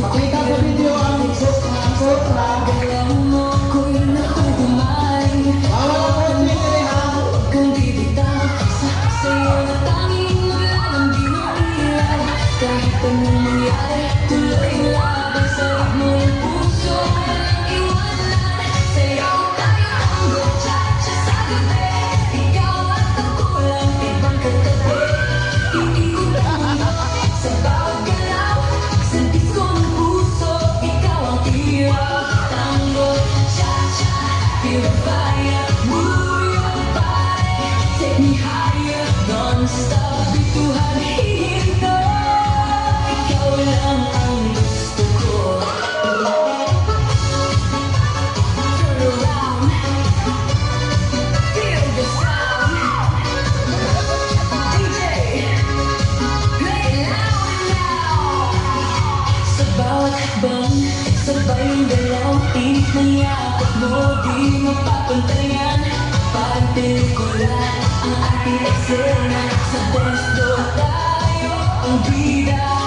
Makita sa video ang sotra. Galaw mo ko'y nakukumay. Bawal ako sinirihan. Huwag kang bibitaw sa'yo na tanging wala nang binuilaw. Kahit anong mangyari, tuloy laban sa ritmo ng puso. Walang iwanan, sayaw tayo tango, cha-cha sa gabi. Ikaw at ako lang, ibang katabi. Iikot ang mundo sa bawat galaw. Sa disko ng puso, ikaw ang tira. Tango, cha-cha, feel the fire, move your body. Take me higher, non-stop, bituhan hihintay. Ikaw lang ang gusto ko. Turn around, feel the sound. DJ, play it loud now. Sa bawat hakbang, sabay yung galaw. Init ng yakap mo, di mapapantayan. Parang pelikula ang ating eksena. Sa dance floor tayo ang bida.